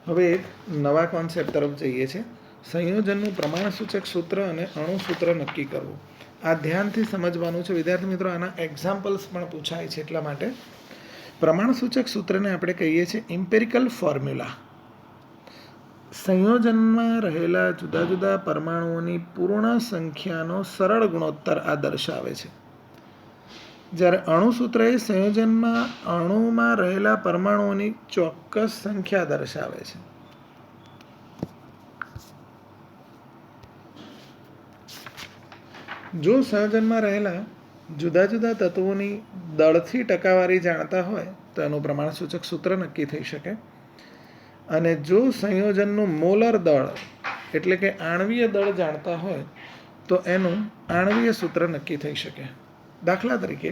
હવે એક નવા કોન્સેપ્ટ તરફ જઈએ છીએ. સંયોજનનું પ્રમાણસૂચક સૂત્ર અને અણુ સૂત્ર નક્કી કરવું. આ ધ્યાનથી સમજવાનું છે વિદ્યાર્થી મિત્રો. આના એક્ઝામ્પલ્સ પણ પૂછાય છે. એટલા માટે પ્રમાણસૂચક સૂત્રને આપણે કહીએ છીએ ઇમ્પેરિકલ ફોર્મ્યુલા. સંયોજનમાં રહેલા જુદા જુદા પરમાણુઓની પૂર્ણ સંખ્યાનો સરળ ગુણોત્તર આ દર્શાવે છે. જ્યારે અણુસૂત્ર એ સંયોજનમાં અણુમાં રહેલા પરમાણુઓની ચોક્કસ સંખ્યા દર્શાવે છે. જો સંયોજનમાં રહેલા જુદા જુદા તત્વોની દળથી ટકાવારી જાણતા હોય તો એનું પ્રમાણસૂચક સૂત્ર નક્કી થઈ શકે. અને જો સંયોજનનું મોલર દળ એટલે કે આણ્વીય દળ જાણતા હોય તો એનું આણ્વીય સૂત્ર નક્કી થઈ શકે. દાખલા તરીકે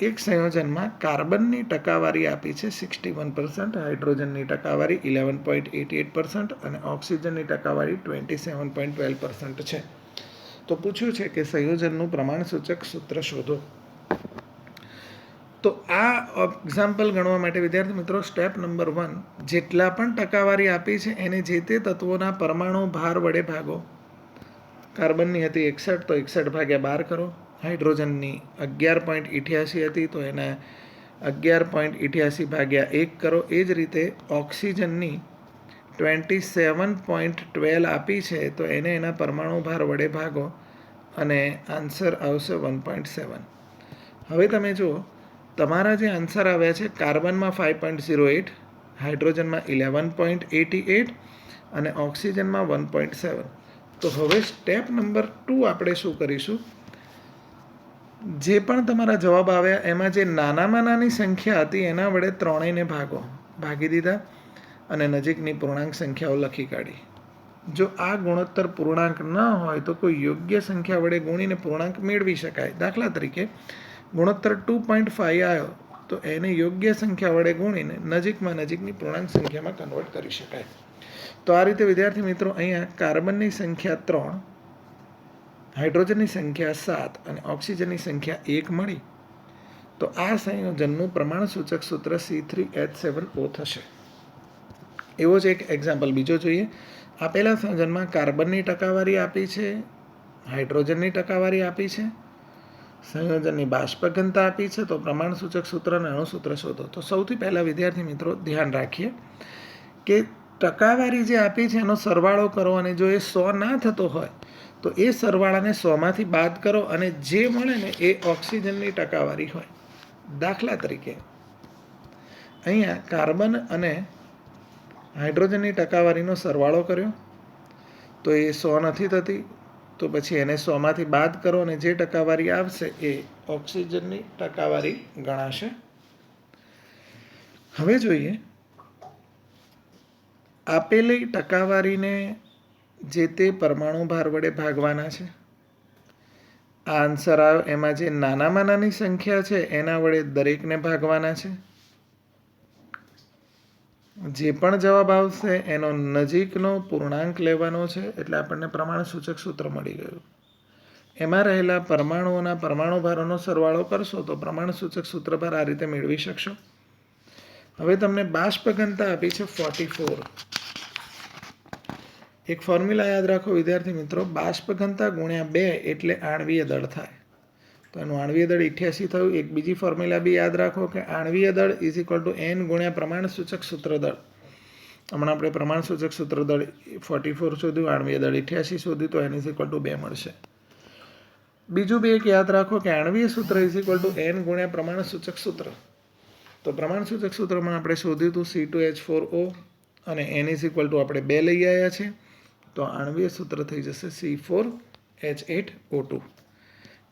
એક સંયોજનમાં કાર્બનની ટકાવારી આપી છે 61%, હાઇડ્રોજનની ટકાવારી 11.88% અને ઓક્સિજનની ટકાવારી 27.12% છે. તો પૂછ્યું છે કે સંયોજનનું પ્રમાણસૂચક સૂત્ર શોધો. તો આ એક્ઝામ્પલ ગણવા માટે વિદ્યાર્થી મિત્રો સ્ટેપ નંબર 1, જેટલા પણ ટકાવારી આપી છે એને જે તે તત્વોના પરમાણુ ભાર વડે ભાગો. કાર્બનની હતી 61 તો 61/12 કરો. હાઇડ્રોજનની 11.88 હતી તો એને 11.88/1 કરો. એ જ રીતે ઓક્સિજનની 27.12 આપી છે તો એને એના પરમાણુ ભાર વડે ભાગો અને આન્સર આવશે 1.7. હવે તમે જુઓ તમારા જે આન્સર આવ્યા છે કાર્બનમાં 5.08, હાઇડ્રોજનમાં 11.88 અને ઓક્સિજનમાં 1.7. તો હવે સ્ટેપ નંબર 2 આપણે શું કરીશું, જે પણ તમારા જવાબ આવ્યા એમાં જે નાનામાં નાની સંખ્યા હતી એના વડે ત્રણેયને ભાગી દીધા અને નજીકની પૂર્ણાંક સંખ્યાઓ લખી કાઢી. જો આ ગુણોત્તર પૂર્ણાંક ન હોય તો કોઈ યોગ્ય સંખ્યા વડે ગુણીને પૂર્ણાંક મેળવી શકાય. દાખલા તરીકે ગુણોત્તર 2.5 આવ્યો તો એને યોગ્ય સંખ્યા વડે ગુણીને નજીકની પૂર્ણાંક સંખ્યામાં કન્વર્ટ કરી શકાય. તો આ રીતે વિદ્યાર્થી મિત્રો અહીંયા કાર્બનની સંખ્યા 3, હાઇડ્રોજનની સંખ્યા 7 અને ઓક્સિજનની સંખ્યા 1 મળી. તો આ સંયોજનનું પ્રમાણસૂચક સૂત્ર C3H7O થશે. એવો જ એક એક્ઝામ્પલ બીજો જોઈએ. આપેલા સંયોજનમાં કાર્બનની ટકાવારી આપી છે, હાઇડ્રોજનની ટકાવારી આપી છે, સંયોજનની બાષ્પ ઘનતા આપી છે. તો પ્રમાણસૂચક સૂત્ર અને અણુસૂત્ર શોધો. તો સૌથી પહેલાં વિદ્યાર્થી મિત્રો ધ્યાન રાખીએ કે ટકાવારી જે આપી છે એનો સરવાળો કરો અને જો એ 100 ના થતો હોય તો એ સરવાળાને 100માંથી બાદ કરો અને જે મળે ને એ ઓક્સિજનની ટકાવારી હોય. દાખલા તરીકે અહીંયા કાર્બન અને હાઇડ્રોજનની ટકાવારીનો સરવાળો કર્યો તો એ 100 નથી થતી, તો પછી એને 100માંથી બાદ કરો અને જે ટકાવારી આવશે એ ઓક્સિજનની ટકાવારી ગણાશે. હવે જોઈએ આપેલી ટકાવારીને જે તે પરમાણુ ભાર વડે ભાગવાના છે. આ આન્સર આવ્યો એમાં જે નાનામાં નાની સંખ્યા છે એના વડે દરેકને ભાગવાના છે. જે પણ જવાબ આવશે એનો નજીકનો પૂર્ણાંક લેવાનો છે એટલે આપણને પ્રમાણસૂચક સૂત્ર મળી ગયું. એમાં રહેલા પરમાણુઓના પરમાણુ ભારોનો સરવાળો કરશો તો પ્રમાણસૂચક સૂત્રભાર આ રીતે મેળવી શકશો. હવે તમને બાષ્પ ઘનતા આપી છે 44. એક ફોર્મ્યુલા યાદ રાખો વિદ્યાર્થી મિત્રો, બાષ્પ ઘનતા ગુણ્યા 2 એટલે આણ્વીય દળ થાય. તો એનું આણ્વીય દળ 88 થયું. એક બીજી ફોર્મ્યુલા બી યાદ રાખો કે આણ્વીય દળ = n ગુણ્યા પ્રમાણસૂચક સૂત્ર દળ. હમણાં આપણે પ્રમાણસૂચક સૂત્ર દળ 44 શોધ્યું, આણ્વીય દળ 88 શોધ્યું, તો n = 2 મળશે. બીજું બી એક યાદ રાખો કે આણ્વીય સૂત્ર n ગુણ્યા પ્રમાણસૂચક સૂત્ર. તો પ્રમાણસૂચક સૂત્રમાં આપણે શોધ્યું હતું C2H4O અને n આપણે 2 લઈ આવ્યા છે. તો આણ્વીય સૂત્ર થઈ જશે C4H8O2.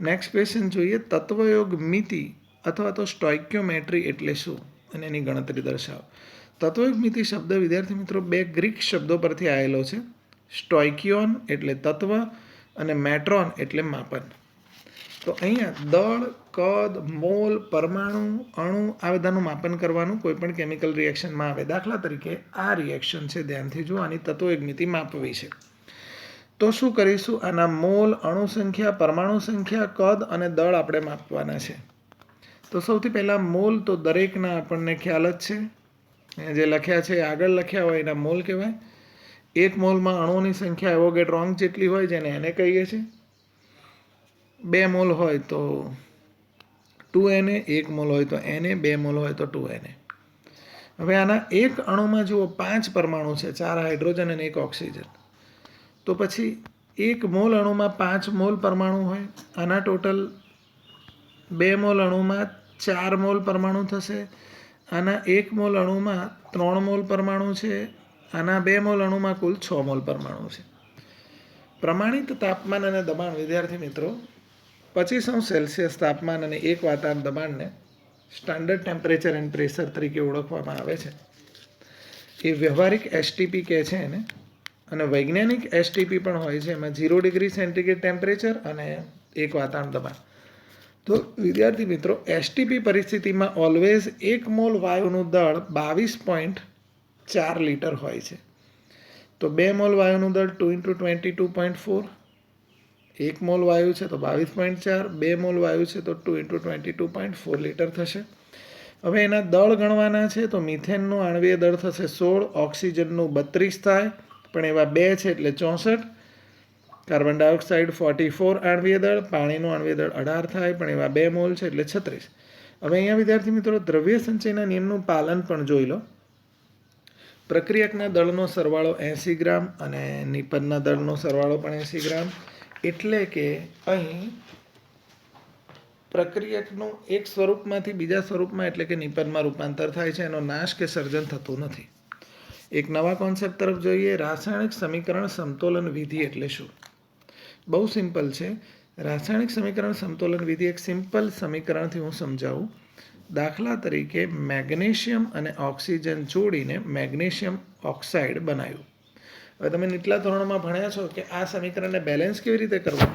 નેક્સ્ટ ક્વેશ્ચન જોઈએ. તત્વયોગ મિતિ અથવા તો સ્ટોઇકિયોમેટ્રી એટલે શું અને એની ગણતરી દર્શાવો. તત્વયોગ મિતિ શબ્દ વિદ્યાર્થી મિત્રો 2 ગ્રીક શબ્દો પરથી આવેલો છે. સ્ટોઇકિયોન એટલે તત્વ અને મેટ્રોન એટલે માપન. તો અહીંયા દળ, કદ, મોલ, પરમાણુ, અણુ આ બધાનું માપન કરવાનું કોઈ પણ કેમિકલ રિએક્શનમાં આવે. દાખલા તરીકે આ રિએક્શન છે, ધ્યાનથી જુઓ, આની તત્વયોગ મિતિ માપવી છે. તો શું કરીશું, આના મોલ, અણુ સંખ્યા, પરમાણુ સંખ્યા, કદ અને દળ આપણે માપવાના છે. તો સૌથી પહેલાં મોલ, તો દરેકના આપણને ખ્યાલ જ છે જે લખ્યા છે આગળ લખ્યા હોય એના મોલ કહેવાય. 1 મોલમાં અણુઓની સંખ્યા એવોગેડ્રો અંક જેટલી હોય જેને એને કહીએ છીએ. 2 મોલ હોય તો 2Na, 1 મોલ હોય તો Na, 2 મોલ હોય તો 2Na. હવે આના એક અણુમાં જુઓ 5 પરમાણુ છે, 4 હાઇડ્રોજન અને 1 ઓક્સિજન. તો પછી 1 મોલ અણુમાં 5 મોલ પરમાણુ હોય. આના ટોટલ 2 મોલ અણુમાં 4 મોલ પરમાણુ થશે. આના 1 મોલ અણુમાં 3 મોલ પરમાણુ છે. આના 2 મોલ અણુમાં કુલ 6 મોલ પરમાણુ છે. પ્રમાણિત તાપમાન અને દબાણ વિદ્યાર્થી મિત્રો 25°C તાપમાન અને 1 વાતાવરણ દબાણને સ્ટાન્ડર્ડ ટેમ્પરેચર એન્ડ પ્રેશર તરીકે ઓળખવામાં આવે છે. એ વ્યવહારિક એસટીપી કહે છે એને, અને વૈજ્ઞાનિક એસટીપી પણ હોય છે. એમાં 0°C ટેમ્પરેચર અને 1 વાતાવરણ દબાણ. તો વિદ્યાર્થી મિત્રો એસટીપી પરિસ્થિતિમાં ઓલવેઝ 1 મોલ વાયુનું દળ 22.4 લીટર હોય છે. તો 2 મોલ વાયુનું દળ 2 × 22.4, 1 મોલ વાયુ છે તો 22.4, 2 મોલ વાયુ છે તો 2 × 22.4 લીટર થશે. હવે એના દળ ગણવાના છે તો મિથેનનું આણ્વીય દળ થશે 16, ઓક્સિજનનું 32 થાય પણ એવા 2 છે એટલે 64, કાર્બન ડાયોક્સાઇડ 44 આણ્વીય દળ, પાણીનું આણ્વીય દળ 18 થાય પણ એવા 2 મોલ છે એટલે 36. હવે અહીંયા વિદ્યાર્થી મિત્રો દ્રવ્ય સંચયના નિયમનું પાલન પણ જોઈ લો. પ્રક્રિયકના દળનો સરવાળો 80 ગ્રામ અને નિપજના દળનો સરવાળો પણ 80 ગ્રામ. એટલે કે અહીં પ્રક્રિયકનું એક સ્વરૂપમાંથી બીજા સ્વરૂપમાં એટલે કે નિપજમાં રૂપાંતર થાય છે. એનો નાશ કે સર્જન થતું નથી. એક નવા કોન્સેપ્ટ તરફ જોઈએ. રાસાયણિક સમીકરણ સમતોલન વિધિ એટલે શું? બહુ સિમ્પલ છે. રાસાયણિક સમીકરણ સમતોલન વિધિ એક સિમ્પલ સમીકરણથી હું સમજાવું. દાખલા તરીકે મેગ્નેશિયમ અને ઓક્સિજન જોડીને મેગ્નેશિયમ ઓક્સાઇડ બનાવ્યું. હવે તમે નીચલા ધોરણોમાં ભણ્યા છો કે આ સમીકરણને બેલેન્સ કેવી રીતે કરવું.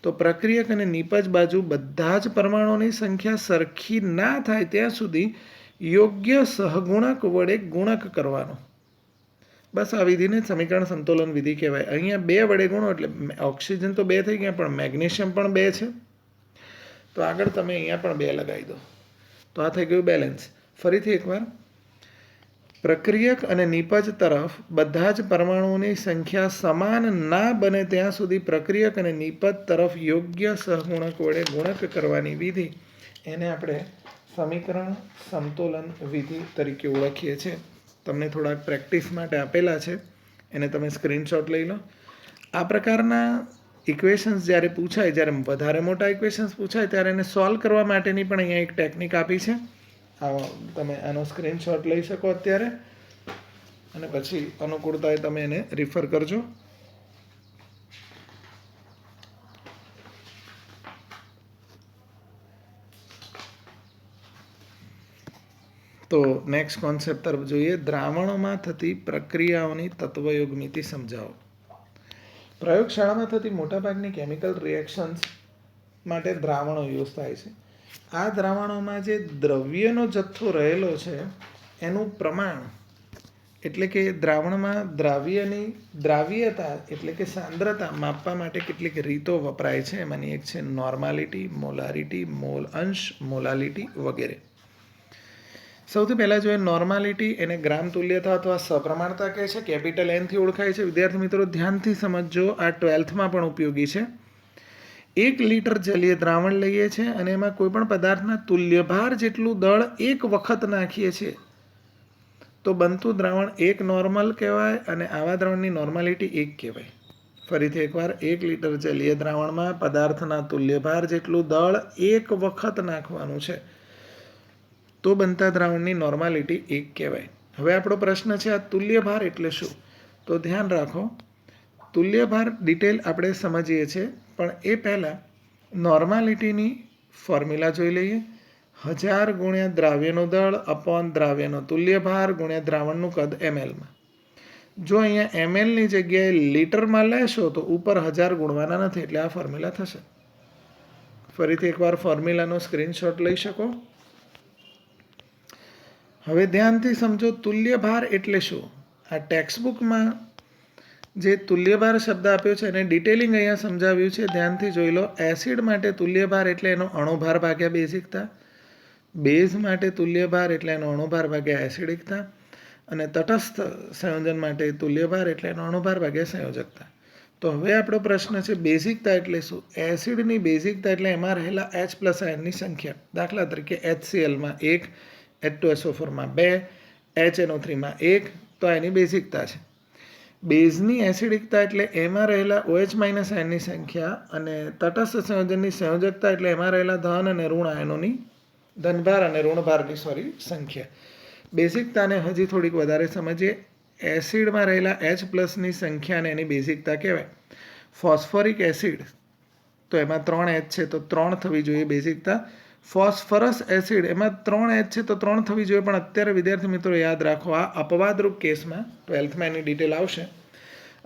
તો પ્રક્રિયક અને નિપજ બાજુ બધા જ પરમાણુઓની સંખ્યા સરખી ના થાય ત્યાં સુધી યોગ્ય સહગુણક વડે ગુણક કરવાનો. બસ આ વિધિને સમીકરણ સમતોલન વિધિ કહેવાય. અહીંયા 2 વડે ગુણો એટલે ઓક્સિજન તો 2 થઈ ગયા પણ મેગ્નેશિયમ પણ 2 છે. તો આગળ તમે અહીંયા પણ 2 લગાવી દો તો આ થઈ ગયું બેલેન્સ. ફરીથી એકવાર પ્રક્રિયક અને નિપજ તરફ બધા જ પરમાણુઓની સંખ્યા સમાન ના બને ત્યાં સુધી પ્રક્રિયક અને નિપજ તરફ યોગ્ય સહગુણક વડે ગુણક કરવાની વિધિ એને આપણે સમીકરણ સમતોલન વિધિ તરીકે ઓળખીએ છીએ. તમને થોડાક પ્રેક્ટિસ માટે આપેલા છે, એને તમે સ્ક્રીનશોટ લઈ લો. આ પ્રકારના ઇક્વેશન્સ જ્યારે પૂછાય, જ્યારે વધારે મોટા ઇક્વેશન્સ પૂછાય ત્યારે એને સોલ્વ કરવા માટેની પણ અહીંયા એક ટેકનિક આપી છે. તમે આનો સ્ક્રીનશોટ લઈ શકો અત્યારે અને પછી અનુકૂળતાએ તમે એને રિફર કરજો. તો નેક્સ્ટ કોન્સેપ્ટ તરફ જોઈએ. દ્રાવણોમાં થતી પ્રક્રિયાઓની તત્વયોગમિતિ સમજાવો. પ્રયોગશાળામાં થતી મોટાભાગની કેમિકલ રિએક્શન્સ માટે દ્રાવણો યુઝ થાય છે. આ દ્રાવણોમાં જે દ્રવ્યનો જથ્થો રહેલો છે એનું પ્રમાણ એટલે કે દ્રાવણમાં દ્રાવ્યતા એટલે કે સાંદ્રતા માપવા માટે કેટલીક રીતો વપરાય છે. એમાંની એક છે નોર્માલિટી, મોલારિટી, મોલ અંશ, મોલાલિટી વગેરે. સૌથી પહેલાં જોઈએ નોર્માલિટી. એને ગ્રામ તુલ્યતા અથવા સપ્રમાણતા કહે છે. કેપિટલ N થી ઓળખાય છે. વિદ્યાર્થી મિત્રો ધ્યાનથી સમજજો, આ 12થમાં પણ ઉપયોગી છે. 1 લીટર જલીય દ્રાવણ લઈએ છીએ અને એમાં કોઈ પણ પદાર્થના તુલ્યભાર જેટલું દળ એક વખત નાખીએ છીએ તો બનતું દ્રાવણ 1 નોર્મલ કહેવાય અને આવા દ્રાવણની નોર્માલિટી 1 કહેવાય. ફરીથી એકવાર 1 લીટર જલીય દ્રાવણમાં પદાર્થના તુલ્યભાર જેટલું દળ એક વખત નાખવાનું છે તો બનતા દ્રાવણની નોર્માલિટી 1 કહેવાય. હવે આપણો પ્રશ્ન છે આ તુલ્યભાર એટલે શું? તો ધ્યાન રાખો, તુલ્યભાર ડિટેલ આપણે સમજીએ છીએ પણ એ પહેલાં નોર્માલિટીની ફોર્મ્યુલા જોઈ લઈએ. 1000 ગુણ્યા દ્રાવ્યનું દળ અપોન દ્રાવ્યનો તુલ્યભાર ગુણ્યા દ્રાવણનું કદ mlમાં. જો અહીંયા mlની જગ્યાએ લીટરમાં લેશો તો ઉપર 1000 ગુણવાના નથી એટલે આ ફોર્મ્યુલા થશે. ફરીથી એકવાર ફોર્મ્યુલાનો સ્ક્રીનશોટ લઈ શકો. હવે ધ્યાનથી સમજો તુલ્યભાર એટલે શું. આ ટેક્સ્ટબુકમાં જે તુલ્યભાર શબ્દ આપ્યો છે એને ડિટેલિંગ અહીંયા સમજાવ્યું છે. ધ્યાનથી જોઈ લો. એસિડ માટે તુલ્યભાર એટલે એનો અણુભાર ભાગ્યા બેઝિકતા. બેઝ માટે તુલ્યભાર એટલે એનો અણુભાર ભાગ્યા એસિડિકતા. અને તટસ્થ સંયોજન માટે તુલ્યભાર એટલે એનો અણુભાર ભાગ્યા સંયોજકતા. તો હવે આપણો પ્રશ્ન છે બેઝિકતા એટલે શું? એસિડની બેઝિકતા એટલે એમાં રહેલા H પ્લસ આયનની સંખ્યા. દાખલા તરીકે HClમાં 1, H2SO4માં 2, HNO3માં 1, તો એની બેઝિકતા છે. બેઝની એસિડિકતા એટલે એમાં રહેલા OH માઇનસ આયનની સંખ્યા, અને તટસ્થ સંયોજનની સંયોજકતા એટલે એમાં રહેલા ધન અને ઋણ આયનોની ધનભાર અને ઋણભારની સંખ્યા. બેઝિકતાને હજી થોડીક વધારે સમજીએ. એસિડમાં રહેલા H પ્લસની સંખ્યાને એની બેઝિકતા કહેવાય. ફોસ્ફોરિક એસિડ તો એમાં 3 H છે તો 3 થવી જોઈએ બેઝિકતા. ફોસ્ફરસ એસિડ એમાં 3 H છે તો 3 થવી જોઈએ, પણ અત્યારે વિદ્યાર્થી મિત્રો યાદ રાખો આ અપવાદરૂપ કેસમાં 12થમાં એની ડિટેલ આવશે.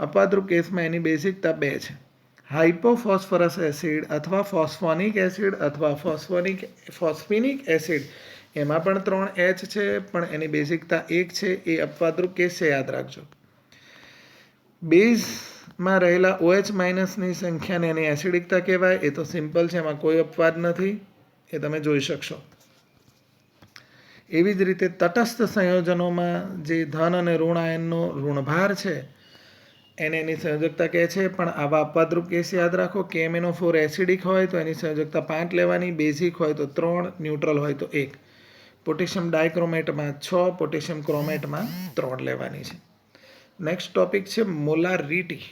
અપવાદરૂપ કેસમાં એની બેઝિકતા 2 છે. હાઇપોફોસ્ફરસ એસિડ અથવા ફોસ્ફોનિક એસિડ અથવા ફોસ્ફિનિક એસિડ એમાં પણ 3 H છે, પણ એની બેઝિકતા 1 છે. એ અપવાદરૂપ કેસ છે, યાદ રાખજો. બેઝમાં રહેલા OH માઇનસની સંખ્યાને એની એસિડિકતા કહેવાય. એ તો સિમ્પલ છે, એમાં કોઈ અપવાદ નથી, એ તમે જોઈ શકશો. એવી જ રીતે તટસ્થ સંયોજનોમાં જે ધન અને ઋણ આયનનો ઋણભાર છે એને એની સંયોજકતા કહે છે. પણ આવા અપવાદરૂપ કેસ યાદ રાખો. KMnO4 એસિડિક હોય તો એની સંયોજકતા 5 લેવાની, બેઝિક હોય તો 3, ન્યુટ્રલ હોય તો 1. પોટેશિયમ ડાયક્રોમેટમાં 6, પોટેશિયમ ક્રોમેટમાં 3 લેવાની છે. નેક્સ્ટ ટોપિક છે મોલારિટી.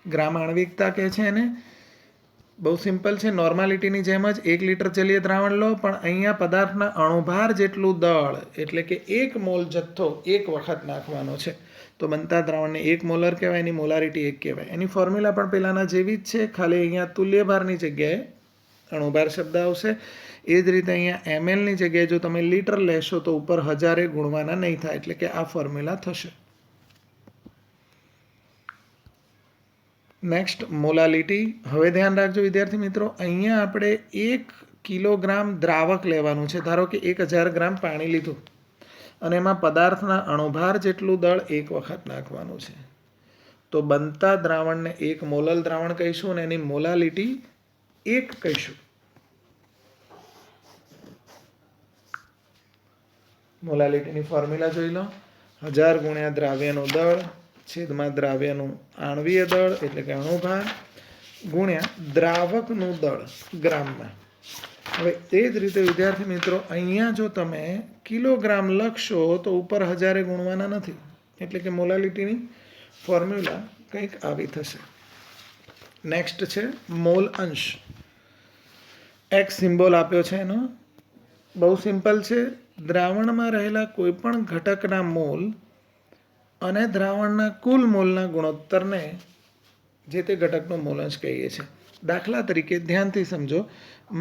ગ્રામ આણ્વિકતા કહે છે એને. બહુ સિમ્પલ છે, નોર્માલિટીની જેમ જ 1 લિટર જલીય દ્રાવણ લો, પણ અહીંયા પદાર્થના અણુભાર જેટલું દળ એટલે કે 1 મોલ જથ્થો 1 વખત નાખવાનો છે. તો બનતા દ્રાવણને 1 મોલર કહેવાય, એની મોલારિટી 1 કહેવાય. એની ફોર્મ્યુલા પણ પહેલાંના જેવી જ છે, ખાલી અહીંયા તુલ્યભારની જગ્યાએ અણુભાર શબ્દ આવશે. એ જ રીતે અહીંયા mlની જગ્યાએ જો તમે લીટર લેશો તો ઉપર 1000 ગુણવાના નહીં થાય, એટલે કે આ ફોર્મ્યુલા થશે. Next molality. હવે ધ્યાન રાખજો વિદ્યાર્થી મિત્રો, અહીંયા આપણે 1 કિલોગ્રામ દ્રાવક લેવાનું છે. ધારો કે 1000 ગ્રામ પાણી લીધું અને એમાં પદાર્થના અણુભાર જેટલું દળ 1 વખત નાખવાનું છે. તો બનતા દ્રાવણને 1 મોલલ દ્રાવણ કહીશું અને એની મોલાલિટી 1 કહીશું. મોલાલિટીની ફોર્મ્યુલા જોઈ લો. 1000 ગુણ્યા દ્રાવ્યનું દળ છેદમાં દ્રાવ્યનું આણ્વીય દળ એટલે કે અણુભાર ગુણ્યા દ્રાવકનું દળ ગ્રામમાં. હવે તે જ રીતે વિદ્યાર્થી મિત્રો અહીંયા જો તમે કિલોગ્રામ લખશો તો ઉપર 1000 ગુણવાના નથી, એટલે કે મોલાલિટીની ફોર્મ્યુલા કંઈક આવી થશે. નેક્સ્ટ છે મોલ અંશ. X સિમ્બોલ આપ્યો છે એનો. બહુ સિમ્પલ છે. દ્રાવણમાં રહેલા કોઈપણ ઘટકના મોલ અને દ્રાવણના કુલ મોલના ગુણોત્તરને જે તે ઘટકનો મોલ અંશ કહીએ છીએ. દાખલા તરીકે ધ્યાનથી સમજો,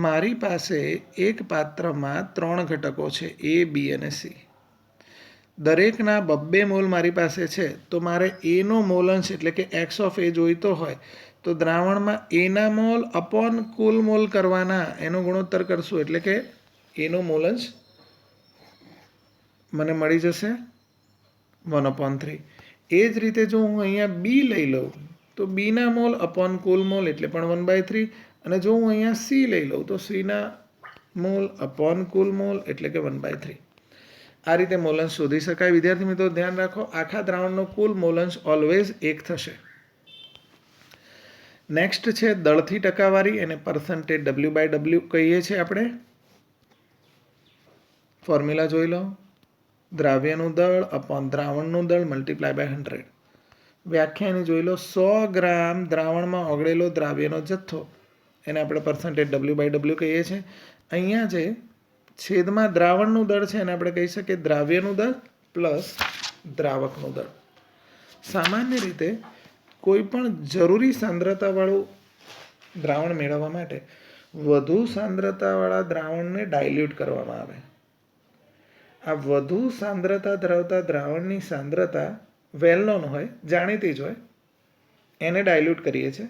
મારી પાસે એક પાત્રમાં 3 ઘટકો છે A, B અને C. દરેકના 2 મોલ મારી પાસે છે. તો મારે એનો મોલ અંશ એટલે કે X ઓફ A જોઈતો હોય તો દ્રાવણમાં એના મોલ અપોન કુલ મોલ કરવાના, એનો ગુણોત્તર કરશું એટલે કે એનો મોલ અંશ મને મળી જશે 1/3. એ જ રીતે જો હું અહીંયા B લઈ લઉં તો Bના મોલ અપોન કુલ મોલ એટલે પણ 1/3, અને જો હું અહીંયા C લઈ લઉં તો Cના મોલ અપોન કુલ મોલ એટલે કે 1/3. આ રીતે મોલંશ શોધી શકાય. વિદ્યાર્થી મિત્રો ધ્યાન રાખો, આખા દ્રાવણનો કુલ મોલંશ ઓલવેઝ 1 થશે. નેક્સ્ટ છે દળથી ટકાવારી, એને પર્સન્ટેજ W/W કહીએ છીએ આપણે. ફોર્મ્યુલા જોઈ લો. દ્રાવ્યનું દળ અપોન દ્રાવણનું દળ મલ્ટીપ્લાય બાય 100. વ્યાખ્યા એની જોઈ લો. 100 ગ્રામ દ્રાવણમાં ઓગળેલો દ્રાવ્યનો જથ્થો એને આપણે પર્સન્ટેજ W/W કહીએ છીએ. અહીંયા જે છેદમાં દ્રાવણનું દળ છે એને આપણે કહી શકીએ દ્રાવ્યનું દળ પ્લસ દ્રાવકનું દળ. સામાન્ય રીતે કોઈ પણ જરૂરી સાંદ્રતાવાળું દ્રાવણ મેળવવા માટે વધુ સાંદ્રતાવાળા દ્રાવણને ડાયલ્યુટ કરવામાં આવે. આ વધુ સાંદ્રતા ધરાવતા દ્રાવણની સાંદ્રતા વેલ નોન હોય, જાણીતી જ હોય, એને ડાયલ્યુટ કરીએ છીએ.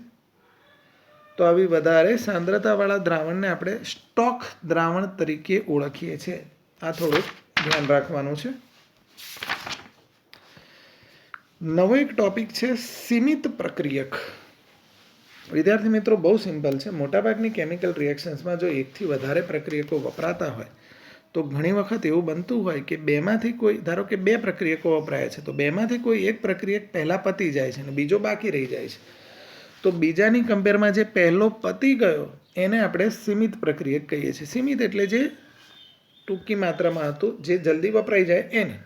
તો આવી વધારે સાંદ્રતાવાળા દ્રાવણને આપણે સ્ટોક દ્રાવણ તરીકે ઓળખીએ છીએ. આ થોડુંક ધ્યાન રાખવાનું છે. નવો એક ટોપિક છે સીમિત પ્રક્રિયક. વિદ્યાર્થી મિત્રો બહુ સિમ્પલ છે. મોટાભાગની કેમિકલ રિએક્શન્સમાં જો 1થી વધારે પ્રક્રિયકો વપરાતા હોય તો ઘણી વખત એવું બનતું હોય કે બેમાંથી કોઈ, ધારો કે 2 પ્રક્રિયકો વપરાય છે, તો બેમાંથી કોઈ એક પ્રક્રિયક પહેલાં પતી જાય છે અને બીજો બાકી રહી જાય છે. તો બીજાની કમ્પેરમાં જે પહેલો પતી ગયો એને આપણે સીમિત પ્રક્રિયક કહીએ છીએ. સીમિત એટલે જે ટૂંકી માત્રામાં હતું, જે જલ્દી વપરાઈ જાય એને.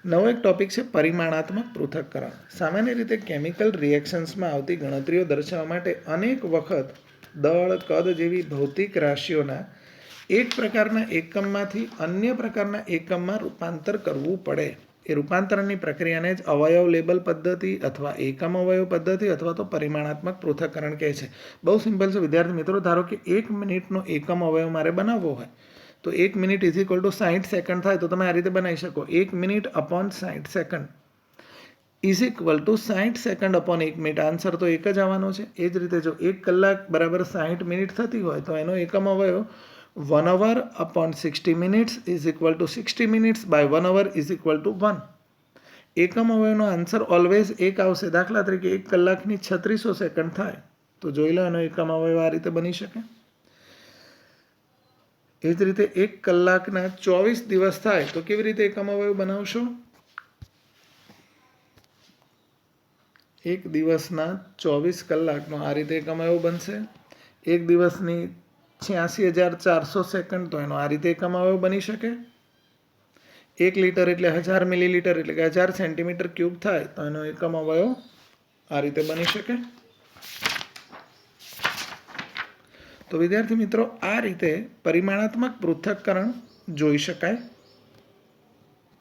નવો એક ટોપિક છે પરિમાણાત્મક પૃથક્કરણ. સામાન્ય રીતે કેમિકલ રિએક્શન્સમાં આવતી ગણતરીઓ દર્શાવવા માટે અનેક વખત દળ, કદ જેવી ભૌતિક રાશિઓના એક પ્રકારના એકમમાંથી અન્ય પ્રકારના એકમમાં રૂપાંતર કરવું પડે. એ રૂપાંતરણની પ્રક્રિયાને જ અવયવ લેબલ પદ્ધતિ અથવા એકમ અવયવ પદ્ધતિ અથવા તો પરિમાણાત્મક પૃથક્કરણ કહે છે. બહુ સિમ્પલ છે વિદ્યાર્થી મિત્રો. ધારો કે 1 મિનિટનો એકમ અવયવ મારે બનાવવો હોય તો 1 minute is equal to 60 second થાય. તો તમે આ રીતે બનાવી શકો, 1 minute upon 60 second is equal to 60 second upon 1 minute. Answer તો એક જ આવવાનો છે. એ જ રીતે જો 1 કલાક બરાબર 60 મિનિટ થતી હોય તો એનો એકમ અવયવ 1 hour upon 60 minutes is equal to 60 minutes by 1 hour is equal to 1. એકમ અવયવનો આન્સર ઓલવેઝ એક આવશે. દાખલા તરીકે 1 કલાકની 3600 સેકન્ડ થાય તો જોઈ લો એનો એકમ અવયવ આ રીતે બની શકે. એ જ રીતે 1 કલાકના 24 દિવસ થાય તો કેવી રીતે એકમ અવયવ બનાવશો? 1 દિવસના 24 કલાકનો આ રીતે એકમ અવયવ બનશે. 1 દિવસની 86,400 સેકન્ડ તો એનો આ રીતે એકમ અવયવ બની શકે. 1 લીટર એટલે 1000 મિલીલીટર એટલે કે 1000 સેન્ટીમીટર ક્યુબ થાય તો એનો એકમ અવયવ આ રીતે બની શકે. તો વિદ્યાર્થી મિત્રો, આ રીતે પરિમાણાત્મક પૃથક્કરણ જોઈ શકાય.